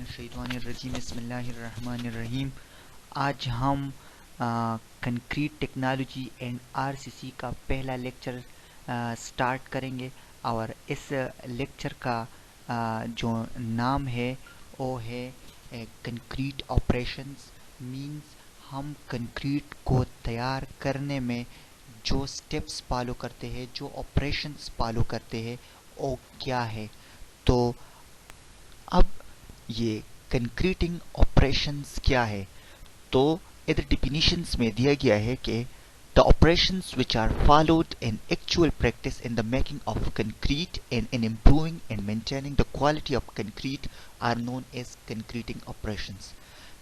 الشیطان الرجیم بسم اللہ الرحمن الرحیم. آج ہم concrete technology and R C C کا پہلا لیکچر سٹارٹ کریں گے، اور اس لیکچر کا جو نام ہے وہ ہے کنکریٹ آپریشنز. مینز ہم کنکریٹ کو تیار کرنے میں جو سٹیپس فالو کرتے ہیں، جو آپریشنز فالو کرتے ہیں، وہ کیا ہے. تو اب یہ کنکریٹنگ آپریشنز کیا ہے؟ تو ادھر ڈیفینیشنز میں دیا گیا ہے کہ the operations which are followed in actual practice in the making of concrete and in improving and maintaining the quality of concrete are known as concreting operations.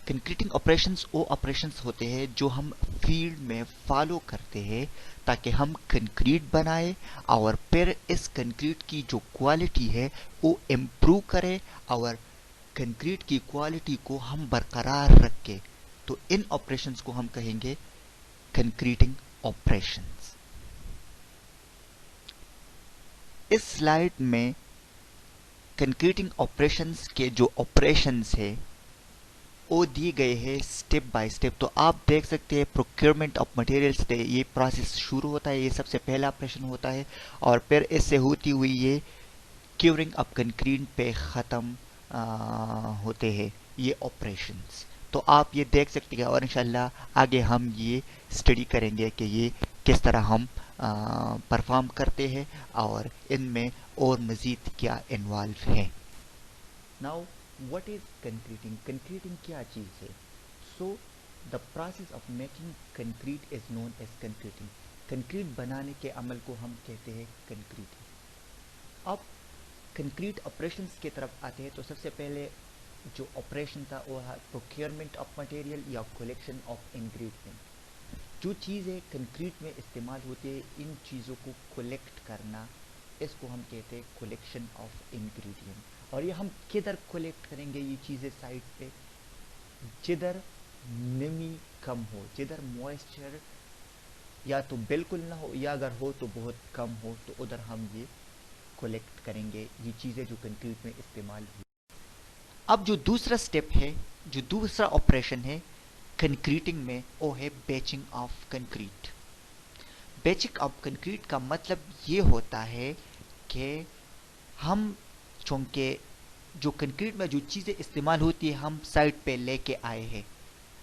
Concreting operations وہ آپریشنز ہوتے ہیں جو ہم فیلڈ میں follow کرتے ہیں تاکہ ہم کنکریٹ بنائے اور پھر اس کنکریٹ کی جو کوالٹی ہے وہ امپروو کرے اور کنکریٹ کی کوالٹی کو ہم برقرار رکھے. تو ان آپریشنز کو ہم کہیں گے کنکریٹنگ آپریشنز. اس سلائیڈ میں کنکریٹنگ آپریشنز کے جو آپریشنز ہے وہ دیے گئے ہیں سٹیپ بائی سٹیپ. تو آپ دیکھ سکتے ہیں پروکیورمنٹ آف مٹیریلز سے یہ پروسیس شروع ہوتا ہے، یہ سب سے پہلا آپریشن ہوتا ہے، اور پھر اس سے ہوتی ہوئی یہ کیورنگ آف کنکریٹ پہ ختم ہوتے ہیں یہ آپریشنز. تو آپ یہ دیکھ سکتے ہیں، اور انشاءاللہ آگے ہم یہ اسٹڈی کریں گے کہ یہ کس طرح ہم پرفارم کرتے ہیں اور ان میں اور مزید کیا انوالو ہے. Now what is concreting? Concreting کیا چیز ہے؟ So the process of making concrete is known as concreting. Concrete بنانے کے عمل کو ہم کہتے ہیں کنکریٹنگ. اب کنکریٹ آپریشنز کی طرف آتے ہیں تو سب سے پہلے جو آپریشن تھا وہ ہے پروکیورمنٹ آف مٹیریل یا کلیکشن آف انگریڈینٹ. جو چیزیں کنکریٹ میں استعمال ہوتی ہے ان چیزوں کو کلیکٹ کرنا، اس کو ہم کہتے ہیں کلیکشن آف انگریڈینٹ. اور یہ ہم کدھر کلیکٹ کریں گے یہ چیزیں؟ سائٹ پہ جدھر نمی کم ہو، جدھر موئسچر یا تو بالکل نہ ہو یا اگر ہو تو بہت کم ہو، تو ادھر ہم یہ کلیکٹ کریں گے یہ چیزیں جو کنکریٹ میں استعمال ہوئی. اب جو دوسرا سٹیپ ہے، جو دوسرا آپریشن ہے کنکریٹنگ میں، وہ ہے batching of concrete. Batching of concrete کا مطلب یہ ہوتا ہے کہ ہم چونکہ جو کنکریٹ میں جو چیزیں استعمال ہوتی ہیں ہم سائٹ پہ لے کے آئے ہیں،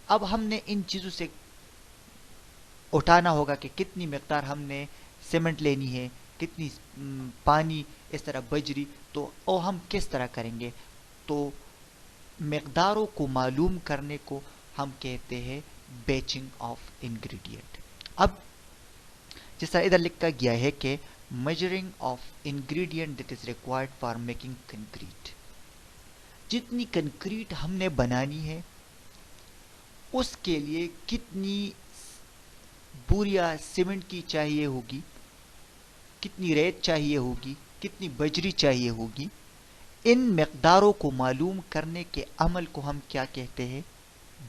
اب ہم نے ان چیزوں سے اٹھانا ہوگا کہ کتنی مقدار ہم نے سیمنٹ لینی ہے، کتنی پانی، اس طرح بجری. تو وہ ہم کس طرح کریں گے؟ تو مقداروں کو معلوم کرنے کو ہم کہتے ہیں بیچنگ آف انگریڈینٹ. اب جس طرح ادھر لکھا گیا ہے کہ measuring of ingredient that is required for making concrete. جتنی کنکریٹ ہم نے بنانی ہے اس کے لیے کتنی بوریا سیمنٹ کی چاہیے ہوگی، کتنی ریت چاہیے ہوگی، کتنی بجری چاہیے ہوگی. ان مقداروں کو معلوم کرنے کے عمل کو ہم کیا کہتے ہیں؟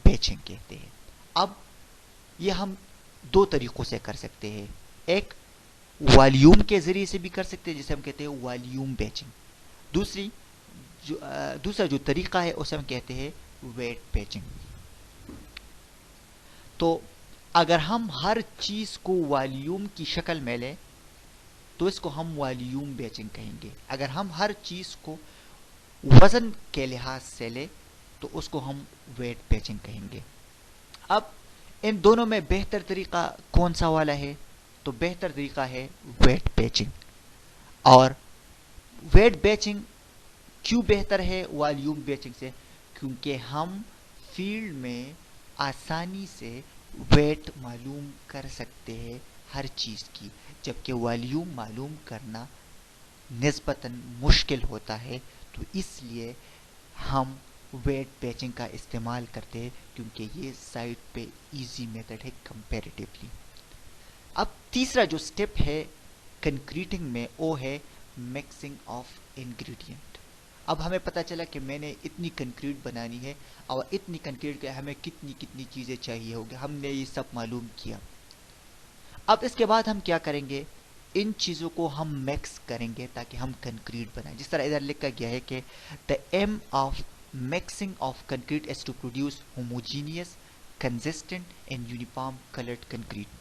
بیچنگ کہتے ہیں. اب یہ ہم دو طریقوں سے کر سکتے ہیں. ایک والیوم کے ذریعے سے بھی کر سکتے ہیں جسے ہم کہتے ہیں والیوم بیچنگ. دوسرا جو طریقہ ہے اسے ہم کہتے ہیں ویٹ بیچنگ. تو اگر ہم ہر چیز کو والیوم کی شکل میں لیں تو اس کو ہم والیوم بیچنگ کہیں گے. اگر ہم ہر چیز کو وزن کے لحاظ سے لیں تو اس کو ہم ویٹ بیچنگ کہیں گے. اب ان دونوں میں بہتر طریقہ کون سا والا ہے؟ تو بہتر طریقہ ہے ویٹ بیچنگ. اور ویٹ بیچنگ کیوں بہتر ہے والیوم بیچنگ سے؟ کیونکہ ہم فیلڈ میں آسانی سے ویٹ معلوم کر سکتے ہیں ہر چیز کی، جبکہ والیوم معلوم کرنا نسبتاً مشکل ہوتا ہے. تو اس لیے ہم ویٹ بیچنگ کا استعمال کرتے ہیں کیونکہ یہ سائٹ پہ ایزی میتھڈ ہے کمپیریٹیولی. اب تیسرا جو سٹیپ ہے کنکریٹنگ میں وہ ہے مکسنگ آف انگریڈینٹ. اب ہمیں پتہ چلا کہ میں نے اتنی کنکریٹ بنانی ہے اور اتنی کنکریٹ کے ہمیں کتنی کتنی چیزیں چاہیے ہوگی، ہم نے یہ سب معلوم کیا. اب اس کے بعد ہم کیا کریں گے؟ ان چیزوں کو ہم مکس کریں گے تاکہ ہم کنکریٹ بنائیں. جس طرح ادھر لکھا گیا ہے کہ the aim of mixing of concrete is to produce homogeneous, consistent and uniform colored concrete.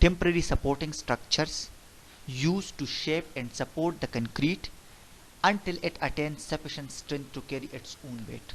temporary supporting structures used to shape and support the concrete until it attains sufficient strength to carry its own weight.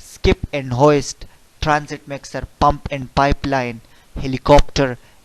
skip and hoist, transit mixer, pump and pipeline, helicopter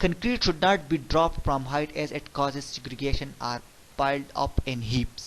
concrete should not be dropped from height as it causes segregation or piled up in heaps.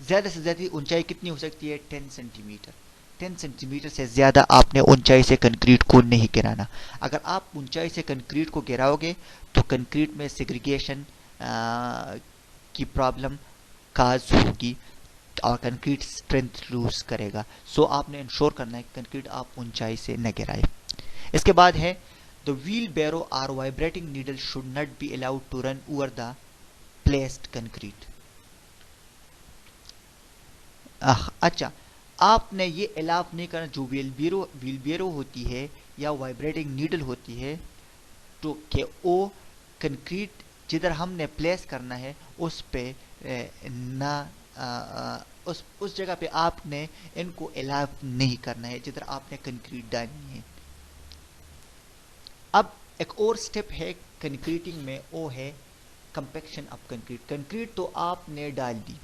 زیادہ سے زیادہ اونچائی کتنی ہو سکتی ہے؟ 10 centi metre. 10 centi metre سے زیادہ آپ نے اونچائی سے کنکریٹ کو نہیں گرانا. اگر آپ اونچائی سے کنکریٹ کو گراؤ گے تو کنکریٹ میں سیگریگیشن کی پرابلم کاز ہوگی اور کنکریٹ اسٹرینتھ لوز کرے گا. سو آپ نے انشور کرنا ہے کہ کنکریٹ آپ اونچائی سے نہ گرائے. اس کے بعد ہے the wheelbarrow or vibrating needle should not be allowed to run over the placed concrete. اچھا آپ نے یہ الاف نہیں کرنا جو ویل بیرو ہوتی ہے یا وائبریٹنگ نیڈل ہوتی ہے تو کہ وہ کنکریٹ جدھر ہم نے پلیس کرنا ہے اس پہ نہ اس جگہ پہ آپ نے ان کو الاف نہیں کرنا ہے جدھر آپ نے کنکریٹ ڈالنی ہے. اب ایک اور سٹیپ ہے کنکریٹنگ میں، وہ ہے کمپیکشن آف کنکریٹ. کنکریٹ تو آپ نے ڈال دی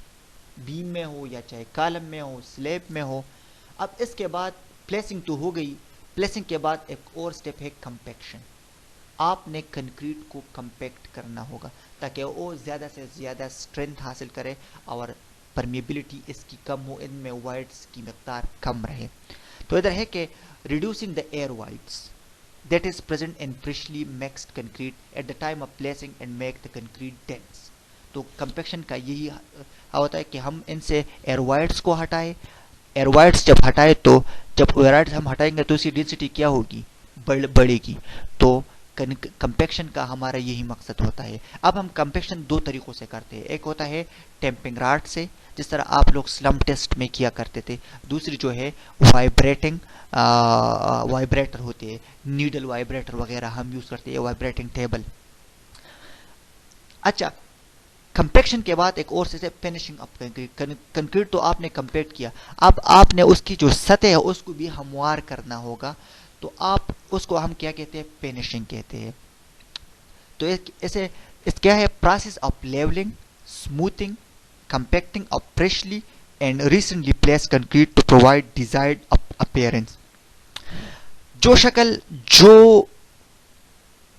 بیم میں ہو یا چاہے کالم میں ہو سلیب میں ہو. اب اس کے بعد پلیسنگ تو ہو گئی، پلیسنگ کے بعد ایک اور سٹیپ ہے کمپیکشن. آپ نے کنکریٹ کو کمپیکٹ کرنا ہوگا تاکہ وہ زیادہ سے زیادہ اسٹرینتھ حاصل کرے اور پرمیبلٹی اس کی کم ہو، ان میں وائڈس کی مقدار کم رہے. تو ادھر ہے کہ reducing the air voids that is present in freshly mixed concrete at the time of placing and make the concrete dense. تو کمپیکشن کا یہی ہوتا ہے کہ ہم ان سے ایئر وائڈس کو ہٹائے. ایئر وائڈس جب ہٹائے تو جب ایئر وائڈس ہم ہٹائیں گے تو اس کی ڈینسٹی کیا ہوگی؟ بڑھے گی. تو کمپیکشن کا ہمارا یہی مقصد ہوتا ہے. اب ہم کمپیکشن دو طریقوں سے کرتے ہیں. ایک ہوتا ہے ٹیمپنگ راڈ سے جس طرح آپ لوگ سلم ٹیسٹ میں کیا کرتے تھے. دوسری جو ہے وائبریٹنگ وائبریٹر ہوتے ہیں، نیڈل وائبریٹر وغیرہ ہم یوز کرتے ہیں، وائبریٹنگ ٹیبل. اچھا کمپیکشن کے بعد ایک اور سے فنشنگ آف کنکریٹ. کنکریٹ تو آپ نے کمپیکٹ کیا، اب آپ نے اس کی جو سطح ہے اس کو بھی ہموار کرنا ہوگا. تو آپ اس کو ہم کیا کہتے ہیں؟ فنشنگ کہتے ہیں. تو اسے اس کیا ہے؟ Process of levelling smoothing compacting of freshly and recently placed concrete to provide desired appearance. جو شکل جو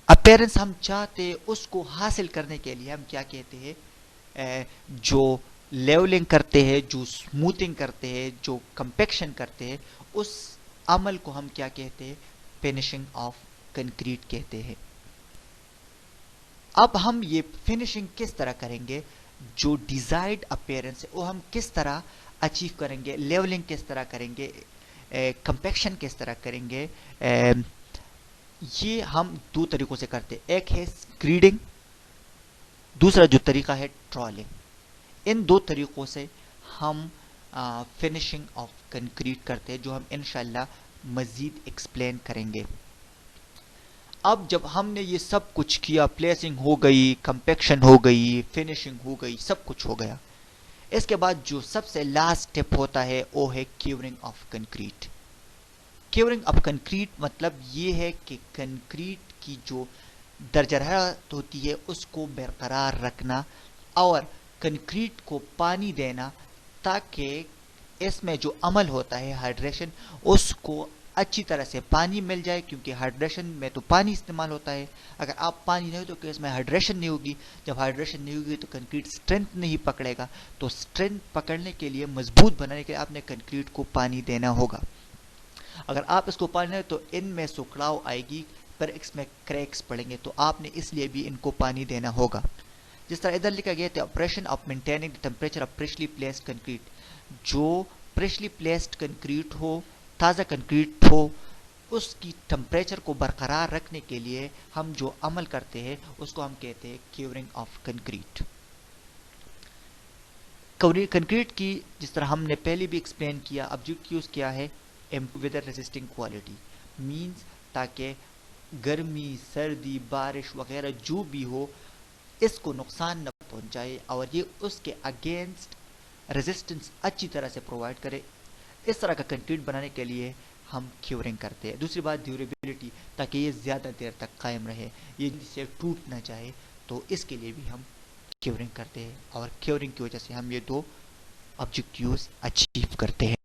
اپیرنس ہم چاہتے اس کو حاصل کرنے کے لیے ہم کیا کہتے ہیں؟ جو لیولنگ کرتے ہیں، جو اسموتھنگ کرتے ہیں، جو کمپیکشن کرتے ہیں، اس عمل کو ہم کیا کہتے ہیں؟ فنشنگ آف کنکریٹ کہتے ہیں. اب ہم یہ فنشنگ کس طرح کریں گے؟ جو ڈیزائرڈ اپیرنس ہے وہ ہم کس طرح اچیو کریں گے؟ لیولنگ کس طرح کریں گے؟ کمپیکشن کس طرح کریں گے؟ یہ ہم دو طریقوں سے کرتے ہیں. ایک ہے اسکریڈنگ، دوسرا جو طریقہ ہے ٹرالنگ. ان دو طریقوں سے ہم فنشنگ آف کنکریٹ کرتے ہیں جو ہم انشاءاللہ مزید ایکسپلین کریں گے. اب جب ہم نے یہ سب کچھ کیا، پلیسنگ ہو گئی، کمپیکشن ہو گئی، فنشنگ ہو گئی، سب کچھ ہو گیا، اس کے بعد جو سب سے لاسٹ اسٹیپ ہوتا ہے وہ ہے curing of concrete. Curing of concrete مطلب یہ ہے کہ کنکریٹ کی جو درجہ حرارت ہوتی ہے اس کو برقرار رکھنا اور کنکریٹ کو پانی دینا تاکہ اس میں جو عمل ہوتا ہے ہائیڈریشن اس کو اچھی طرح سے پانی مل جائے، کیونکہ ہائیڈریشن میں تو پانی استعمال ہوتا ہے. اگر آپ پانی نہیں ہو تو اس میں ہائیڈریشن نہیں ہوگی. جب ہائیڈریشن نہیں ہوگی تو کنکریٹ اسٹرینتھ نہیں پکڑے گا. تو اسٹرینتھ پکڑنے کے لیے، مضبوط بنانے کے لیے آپ نے کنکریٹ کو پانی دینا ہوگا. اگر آپ اس کو پانی دیں تو ان میں سکڑاؤ آئے گی، پر اس میں کریکس پڑیں گے، تو آپ نے اس لیے بھی ان کو پانی دینا ہوگا. جس طرح ادھر لکھا گیا تھا operation of maintaining temperature of freshly placed concrete. جو فریشلی پلیسڈ کنکریٹ ہو، تازہ کنکریٹ ہو، اس کی ٹمپریچر کو برقرار رکھنے کے لیے ہم جو عمل کرتے ہیں اس کو ہم کہتے ہیں کیورنگ آف کنکریٹ. کنکریٹ کی جس طرح ہم نے پہلے بھی ایکسپلین کیا، آبجیکٹیوز کیا ہے؟ ویدر ریزسٹنگ کوالٹی مینز تاکہ گرمی، سردی، بارش وغیرہ جو بھی ہو اس کو نقصان نہ پہنچائے اور یہ اس کے اگینسٹ ریزسٹنس اچھی طرح سے پرووائڈ کرے. اس طرح کا کنکریٹ بنانے کے لیے ہم کیورنگ کرتے ہیں. دوسری بات ڈیوریبلٹی، تاکہ یہ زیادہ دیر تک قائم رہے، یہ جلدی سے ٹوٹ نہ جائے، تو اس کے لیے بھی ہم کیورنگ کرتے ہیں اور کیورنگ کی وجہ سے ہم یہ دو آبجیکٹیوز اچیو کرتے ہیں.